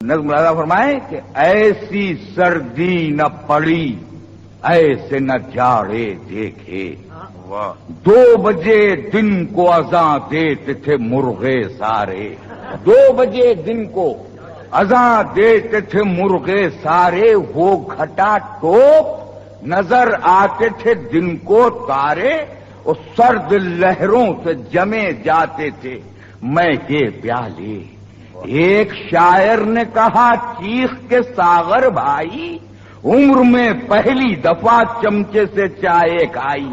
نظم راضا فرمائے کہ ایسی سردی نہ پڑی ایسے نہ جاڑے دیکھے، 2 بجے دن کو اذاں دیتے تھے مرغے سارے، 2 بجے دن کو اذاں دیتے تھے مرغے سارے، وہ گھٹا ٹوپ نظر آتے تھے دن کو تارے، اور سرد لہروں سے جمے جاتے تھے میں کے پیالے۔ ایک شاعر نے کہا چیخ کے ساغر بھائی، عمر میں پہلی دفعہ چمچے سے چائے کھائی۔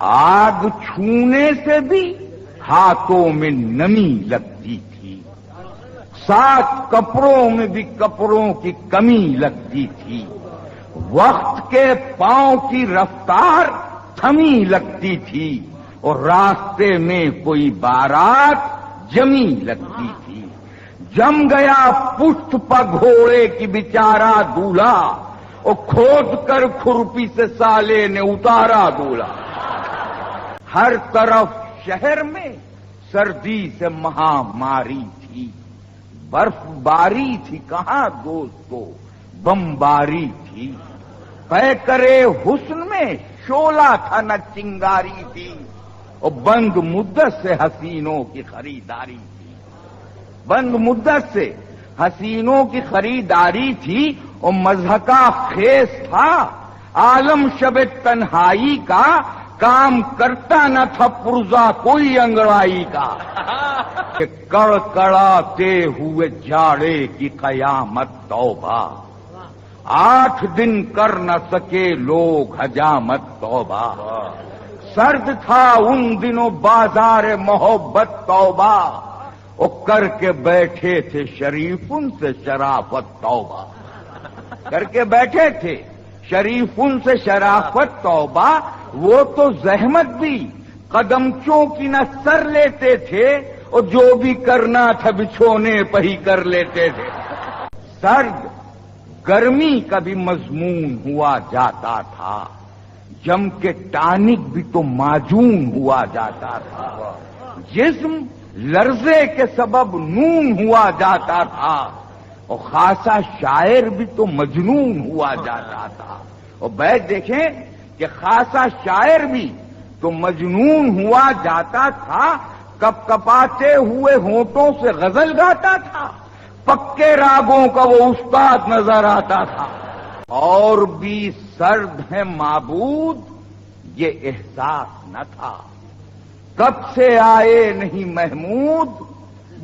آگ چھونے سے بھی ہاتھوں میں نمی لگتی تھی، ساتھ کپڑوں میں بھی کپڑوں کی کمی لگتی تھی، وقت کے پاؤں کی رفتار تھمی لگتی تھی، اور راستے میں کوئی بارات جمی لگتی تھی۔ جم گیا پشت پر گھوڑے کی بیچارہ دولہا، اور کھود کر کھرپی سے سالے نے اتارا دولہا۔ ہر طرف شہر میں سردی سے مہاماری تھی، برف باری تھی کہاں دوستو بمباری تھی، پیکرے حسن میں شعلہ تھا نہ چنگاری تھی، اور بند مدت سے حسینوں کی خریداری تھی، بند مدت سے حسینوں کی خریداری تھی، اور مضحکہ خیز تھا عالم شب تنہائی کا، کام کرتا نہ تھا پرزا کوئی انگڑائی کا، کہ کڑکڑاتے ہوئے جاڑے کی قیامت توبہ، 8 دن کر نہ سکے لوگ حجامت توبہ، سرد تھا ان دنوں بازار محبت توبہ، اور کر کے بیٹھے تھے شریف ان سے شرافت توبہ، کر کے بیٹھے تھے شریف ان سے شرافت توبہ، وہ تو زحمت بھی قدمچوں کی نہ سر لیتے تھے، اور جو بھی کرنا تھا بچھونے پہ ہی کر لیتے تھے۔ سرد گرمی کا بھی مضمون ہوا جاتا تھا، جم کے ٹانک بھی تو معجون ہوا جاتا تھا، جسم لرزے کے سبب نون ہوا جاتا تھا، اور خاصا شاعر بھی تو مجنون ہوا جاتا تھا۔ اور بیت دیکھیں کہ خاصا شاعر بھی تو مجنون ہوا جاتا تھا، کپ کپاتے ہوئے ہونٹوں سے غزل گاتا تھا، پکے راگوں کا وہ استاد نظر آتا تھا۔ اور بھی سرد ہے معبود یہ احساس نہ تھا، کب سے آئے نہیں محمود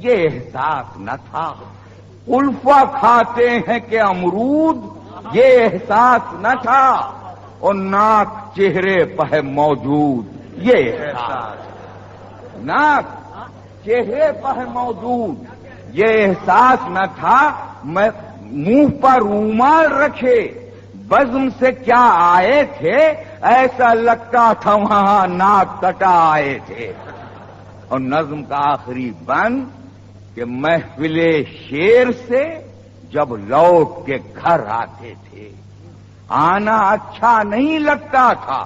یہ احساس نہ تھا، الفا کھاتے ہیں کہ امرود یہ احساس نہ تھا، اور ناک چہرے پہ ہے موجود یہ احساس، ناک چہرے پہ ہے موجود یہ احساس نہ تھا، میں منہ پر رومال رکھے بزم سے کیا آئے تھے، ایسا لگتا تھا وہاں ناک کٹا آئے تھے۔ اور نظم کا آخری بند کہ محفل شیر سے جب لوٹ کے گھر آتے تھے، آنا اچھا نہیں لگتا تھا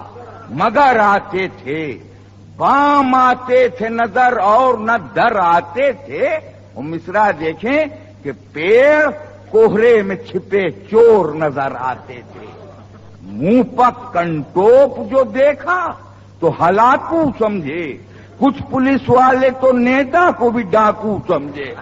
مگر آتے تھے، بام آتے تھے نظر اور نہ در آتے تھے۔ اور مصرع دیکھیں کہ پیڑ کوہرے میں چھپے چور نظر آتے تھے، منہ پر کنٹوپ جو دیکھا تو ہلاکو سمجھے، کچھ پولیس والے تو نیتا کو بھی ڈاکو سمجھے۔